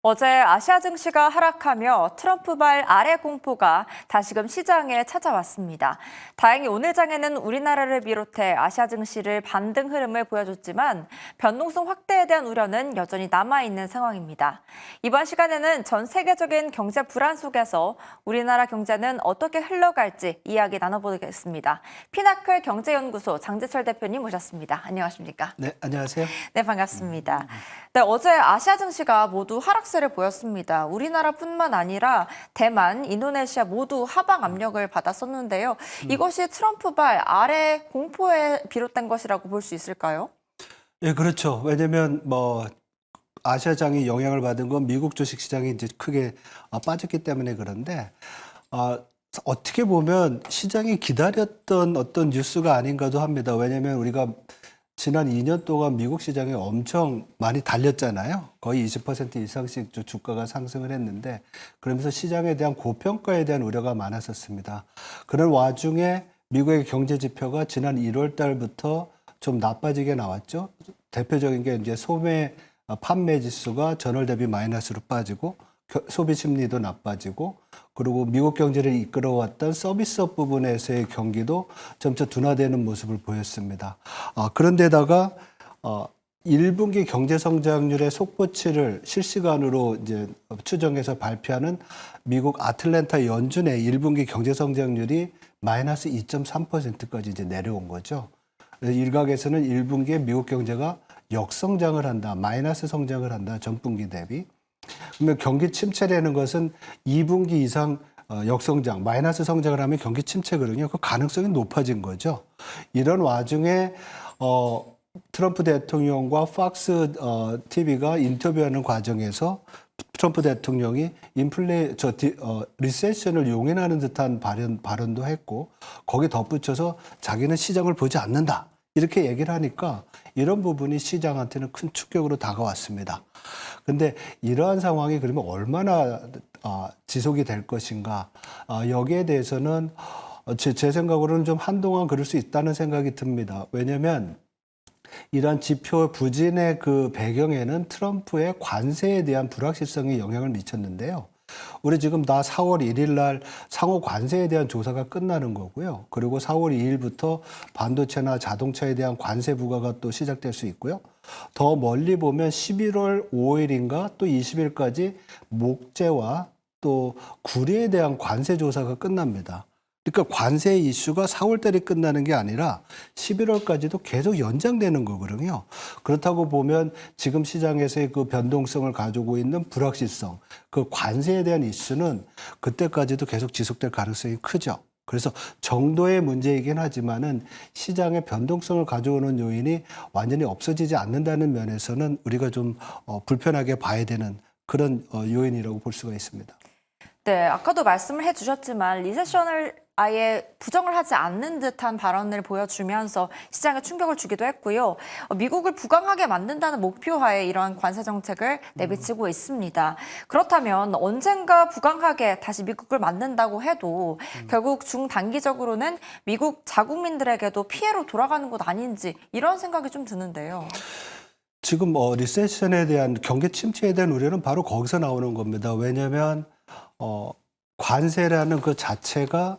어제 아시아 증시가 하락하며 트럼프발 아래 공포가 다시금 시장에 찾아왔습니다. 다행히 오늘 장에는 우리나라를 비롯해 아시아 증시를 반등 흐름을 보여줬지만 변동성 확대에 대한 우려는 여전히 남아있는 상황입니다. 이번 시간에는 전 세계적인 경제 불안 속에서 우리나라 경제는 어떻게 흘러갈지 이야기 나눠보겠습니다. 피나클 경제연구소 장재철 대표님 모셨습니다. 안녕하십니까? 네, 안녕하세요. 네, 반갑습니다. 네, 어제 아시아 증시가 모두 하락세를 보였습니다. 우리나라뿐만 아니라 대만, 인도네시아 모두 하방 압력을 받았었는데요. 이것이 트럼프발 아래 공포에 비롯된 것이라고 볼 수 있을까요? 예, 그렇죠. 왜냐면 아시아장이 영향을 받은 건 미국 주식 시장이 이제 크게 빠졌기 때문에 그런데 어떻게 보면 시장이 기다렸던 어떤 뉴스가 아닌가도 합니다. 왜냐면 우리가 지난 2년 동안 미국 시장이 엄청 많이 달렸잖아요. 거의 20% 이상씩 주가가 상승을 했는데 그러면서 시장에 대한 고평가에 대한 우려가 많았었습니다. 그런 와중에 미국의 경제 지표가 지난 1월 달부터 좀 나빠지게 나왔죠. 대표적인 게 이제 소매 판매 지수가 전월 대비 마이너스로 빠지고 소비 심리도 나빠지고 그리고 미국 경제를 이끌어왔던 서비스업 부분에서의 경기도 점차 둔화되는 모습을 보였습니다. 그런데다가 1분기 경제 성장률의 속보치를 실시간으로 이제 추정해서 발표하는 미국 아틀랜타 연준의 1분기 경제 성장률이 마이너스 2.3%까지 이제 내려온 거죠. 일각에서는 1분기에 미국 경제가 역성장을 한다, 마이너스 성장을 한다, 전분기 대비. 그러면 경기 침체라는 것은 2분기 이상 역성장, 마이너스 성장을 하면 경기 침체거든요. 그 가능성이 높아진 거죠. 이런 와중에 트럼프 대통령과 팍스 TV가 인터뷰하는 과정에서 트럼프 대통령이 리세션을 용인하는 듯한 발언도 했고 거기에 덧붙여서 자기는 시장을 보지 않는다. 이렇게 얘기를 하니까 이런 부분이 시장한테는 큰 충격으로 다가왔습니다. 근데 이러한 상황이 그러면 얼마나 지속이 될 것인가 여기에 대해서는 제 생각으로는 좀 한동안 그럴 수 있다는 생각이 듭니다. 왜냐하면 이러한 지표 부진의 그 배경에는 트럼프의 관세에 대한 불확실성이 영향을 미쳤는데요. 우리 지금 다 4월 1일 날 상호 관세에 대한 조사가 끝나는 거고요. 그리고 4월 2일부터 반도체나 자동차에 대한 관세 부과가 또 시작될 수 있고요. 더 멀리 보면 11월 5일인가 또 20일까지 목재와 또 구리에 대한 관세 조사가 끝납니다. 그러니까 관세 이슈가 4월 달에 끝나는 게 아니라 11월까지도 계속 연장되는 거거든요. 그렇다고 보면 지금 시장에서의 그 변동성을 가지고 있는 불확실성, 그 관세에 대한 이슈는 그때까지도 계속 지속될 가능성이 크죠. 그래서 정도의 문제이긴 하지만은 시장의 변동성을 가져오는 요인이 완전히 없어지지 않는다는 면에서는 우리가 좀 불편하게 봐야 되는 그런 요인이라고 볼 수가 있습니다. 네, 아까도 말씀을 해주셨지만 리세션을 아예 부정을 하지 않는 듯한 발언을 보여주면서 시장에 충격을 주기도 했고요. 미국을 부강하게 만든다는 목표하에 이러한 관세 정책을 내비치고 있습니다. 그렇다면 언젠가 부강하게 다시 미국을 만든다고 해도 결국 중단기적으로는 미국 자국민들에게도 피해로 돌아가는 것 아닌지 이런 생각이 좀 드는데요. 지금 리세션에 대한 경기 침체에 대한 우려는 바로 거기서 나오는 겁니다. 왜냐하면 관세라는 그 자체가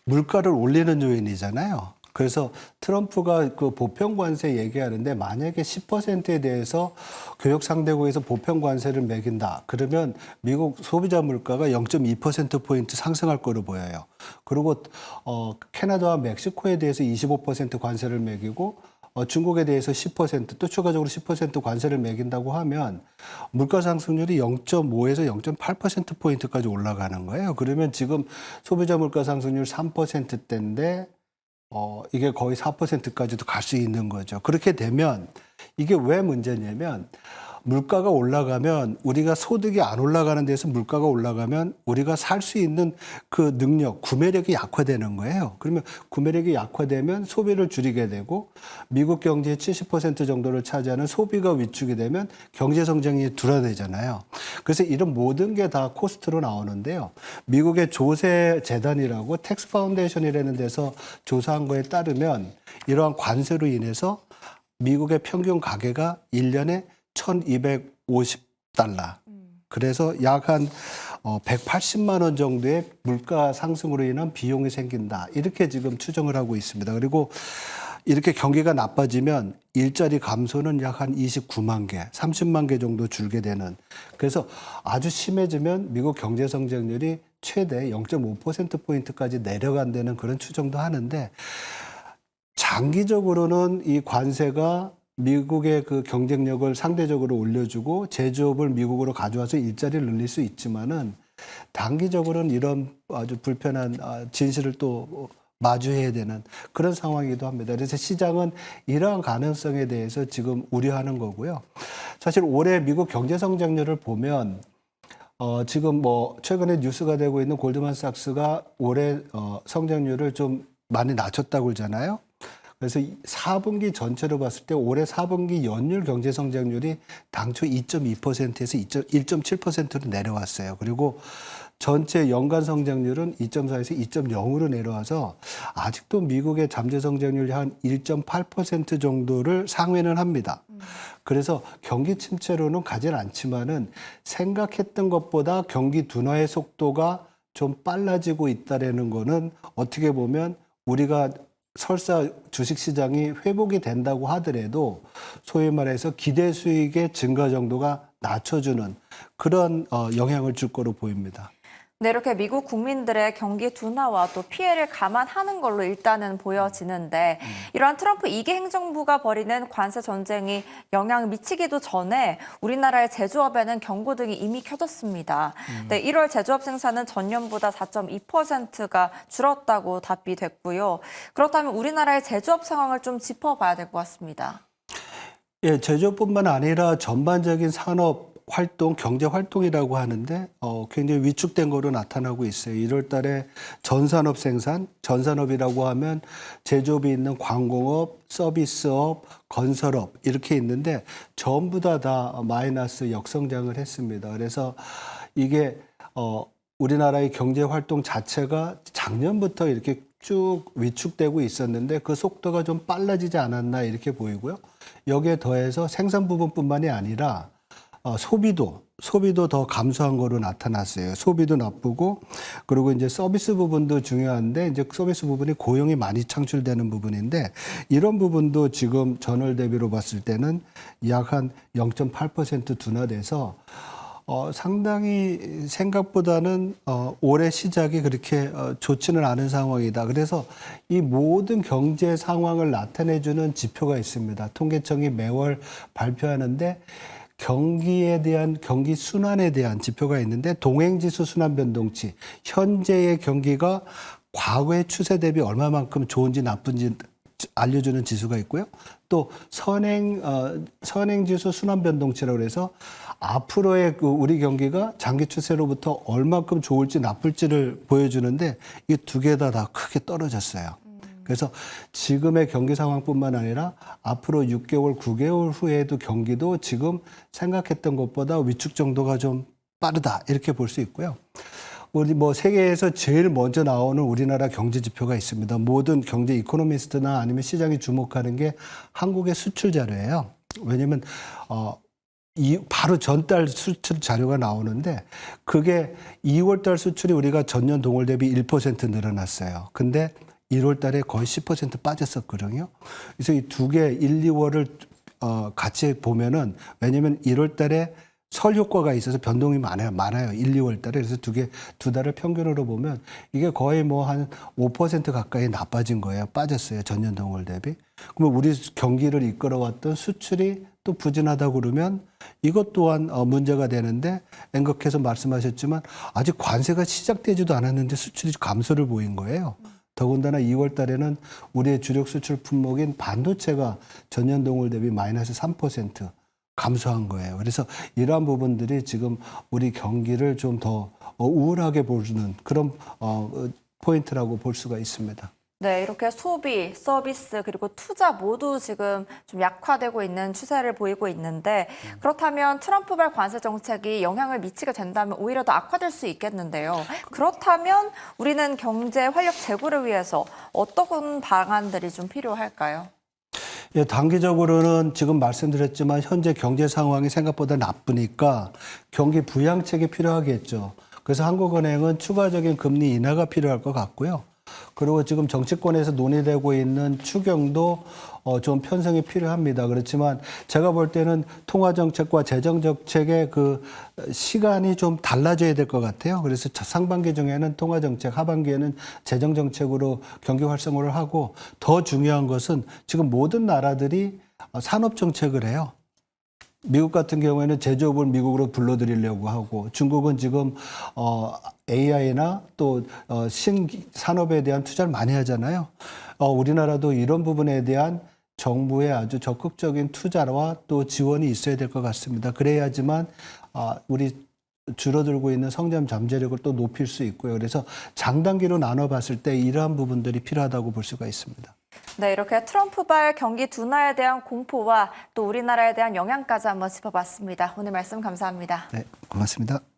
물가를 올리는 요인이잖아요. 그래서 트럼프가 그 보편 관세 얘기하는데 만약에 10%에 대해서 교역 상대국에서 보편 관세를 매긴다. 그러면 미국 소비자 물가가 0.2%포인트 상승할 거로 보여요. 그리고 캐나다와 멕시코에 대해서 25% 관세를 매기고 중국에 대해서 10%, 또 추가적으로 10% 관세를 매긴다고 하면 물가 상승률이 0.5에서 0.8%포인트까지 올라가는 거예요. 그러면 지금 소비자 물가 상승률 3%대인데 이게 거의 4%까지도 갈 수 있는 거죠. 그렇게 되면 이게 왜 문제냐면 물가가 올라가면 우리가 소득이 안 올라가는 데서 물가가 올라가면 우리가 살 수 있는 그 능력, 구매력이 약화되는 거예요. 그러면 구매력이 약화되면 소비를 줄이게 되고 미국 경제의 70% 정도를 차지하는 소비가 위축이 되면 경제 성장이 둔화되잖아요. 그래서 이런 모든 게 다 코스트로 나오는데요. 미국의 조세 재단이라고 텍스 파운데이션이라는 데서 조사한 거에 따르면 이러한 관세로 인해서 미국의 평균 가계가 1년에 $1,250 그래서 약 한 180만 원 정도의 물가 상승으로 인한 비용이 생긴다. 이렇게 지금 추정을 하고 있습니다. 그리고 이렇게 경기가 나빠지면 일자리 감소는 약 한 29만 개, 30만 개 정도 줄게 되는. 그래서 아주 심해지면 미국 경제 성장률이 최대 0.5%포인트까지 내려간다는 그런 추정도 하는데, 장기적으로는 이 관세가 미국의 그 경쟁력을 상대적으로 올려주고 제조업을 미국으로 가져와서 일자리를 늘릴 수 있지만은, 단기적으로는 이런 아주 불편한 진실을 또 마주해야 되는 그런 상황이기도 합니다. 그래서 시장은 이러한 가능성에 대해서 지금 우려하는 거고요. 사실 올해 미국 경제 성장률을 보면 지금 뭐 최근에 뉴스가 되고 있는 골드만삭스가 올해 성장률을 좀 많이 낮췄다고 그러잖아요. 그래서 4분기 전체로 봤을 때 올해 4분기 연율 경제 성장률이 당초 2.2%에서 1.7%로 내려왔어요. 그리고 전체 연간 성장률은 2.4에서 2.0으로 내려와서 아직도 미국의 잠재 성장률이 한 1.8% 정도를 상회는 합니다. 그래서 경기 침체로는 가진 않지만은 생각했던 것보다 경기 둔화의 속도가 좀 빨라지고 있다라는 거는 어떻게 보면 우리가 설사 주식시장이 회복이 된다고 하더라도 소위 말해서 기대 수익의 증가 정도가 낮춰주는 그런 영향을 줄 거로 보입니다. 네, 이렇게 미국 국민들의 경기 둔화와 또 피해를 감안하는 걸로 일단은 보여지는데, 이러한 트럼프 2기 행정부가 벌이는 관세 전쟁이 영향을 미치기도 전에 우리나라의 제조업에는 경고등이 이미 켜졌습니다. 네, 1월 제조업 생산은 전년보다 4.2%가 줄었다고 답이 됐고요. 그렇다면 우리나라의 제조업 상황을 좀 짚어봐야 될 것 같습니다. 예, 제조업뿐만 아니라 전반적인 산업 활동, 경제 활동이라고 하는데 굉장히 위축된 거로 나타나고 있어요. 1월 달에 전산업 생산, 전산업이라고 하면 제조업이 있는 광공업, 서비스업, 건설업 이렇게 있는데 전부 다 마이너스 역성장을 했습니다. 그래서 이게 우리나라의 경제 활동 자체가 작년부터 이렇게 쭉 위축되고 있었는데 그 속도가 좀 빨라지지 않았나 이렇게 보이고요. 여기에 더해서 생산 부분뿐만이 아니라 소비도 더 감소한 거로 나타났어요. 소비도 나쁘고, 그리고 이제 서비스 부분도 중요한데, 이제 서비스 부분이 고용이 많이 창출되는 부분인데, 이런 부분도 지금 전월 대비로 봤을 때는 약 한 0.8% 둔화돼서, 상당히 생각보다는 올해 시작이 그렇게 좋지는 않은 상황이다. 그래서 이 모든 경제 상황을 나타내주는 지표가 있습니다. 통계청이 매월 발표하는데, 경기에 대한 경기 순환에 대한 지표가 있는데 동행지수 순환 변동치, 현재의 경기가 과거의 추세 대비 얼마만큼 좋은지 나쁜지 알려주는 지수가 있고요. 또 선행지수 순환 변동치라고 해서 앞으로의 그 우리 경기가 장기 추세로부터 얼마큼 좋을지 나쁠지를 보여주는데 이 두 개 다 크게 떨어졌어요. 그래서 지금의 경기 상황뿐만 아니라 앞으로 6개월, 9개월 후에도 경기도 지금 생각했던 것보다 위축 정도가 좀 빠르다 이렇게 볼 수 있고요. 우리 뭐 세계에서 제일 먼저 나오는 우리나라 경제 지표가 있습니다. 모든 경제 이코노미스트나 아니면 시장이 주목하는 게 한국의 수출 자료예요. 왜냐하면 바로 전달 수출 자료가 나오는데 그게 2월 달 수출이 우리가 전년 동월 대비 1% 늘어났어요. 근데 1월 달에 거의 10% 빠졌었거든요. 그래서 이 두 개 1, 2월을 같이 보면은 왜냐면 1월 달에 설 효과가 있어서 변동이 많아요. 1, 2월 달에. 그래서 두 달을 평균으로 보면 이게 거의 뭐 한 5% 가까이 나빠진 거예요. 빠졌어요. 전년 동월 대비. 그러면 우리 경기를 이끌어왔던 수출이 또 부진하다 그러면 이것 또한 문제가 되는데 앵커께서 말씀하셨지만 아직 관세가 시작되지도 않았는데 수출이 감소를 보인 거예요. 더군다나 2월 달에는 우리의 주력 수출 품목인 반도체가 전년 동월 대비 마이너스 3% 감소한 거예요. 그래서 이러한 부분들이 지금 우리 경기를 좀 더 우울하게 보여주는 그런 포인트라고 볼 수가 있습니다. 네, 이렇게 소비, 서비스, 그리고 투자 모두 지금 좀 약화되고 있는 추세를 보이고 있는데 그렇다면 트럼프발 관세 정책이 영향을 미치게 된다면 오히려 더 악화될 수 있겠는데요. 그렇다면 우리는 경제 활력 제고를 위해서 어떤 방안들이 좀 필요할까요? 예, 단기적으로는 지금 말씀드렸지만 현재 경제 상황이 생각보다 나쁘니까 경기 부양책이 필요하겠죠. 그래서 한국은행은 추가적인 금리 인하가 필요할 것 같고요. 그리고 지금 정치권에서 논의되고 있는 추경도 좀 편성이 필요합니다. 그렇지만 제가 볼 때는 통화정책과 재정정책의 그 시간이 좀 달라져야 될 것 같아요. 그래서 상반기 중에는 통화정책, 하반기에는 재정정책으로 경기 활성화를 하고 더 중요한 것은 지금 모든 나라들이 산업정책을 해요. 미국 같은 경우에는 제조업을 미국으로 불러들이려고 하고 중국은 지금 AI나 또 신산업에 대한 투자를 많이 하잖아요. 우리나라도 이런 부분에 대한 정부의 아주 적극적인 투자와 또 지원이 있어야 될 것 같습니다. 그래야지만 우리 줄어들고 있는 성장 잠재력을 또 높일 수 있고요. 그래서 장단기로 나눠봤을 때 이러한 부분들이 필요하다고 볼 수가 있습니다. 네, 이렇게 트럼프발 경기 둔화에 대한 공포와 또 우리나라에 대한 영향까지 한번 짚어봤습니다. 오늘 말씀 감사합니다. 네, 고맙습니다.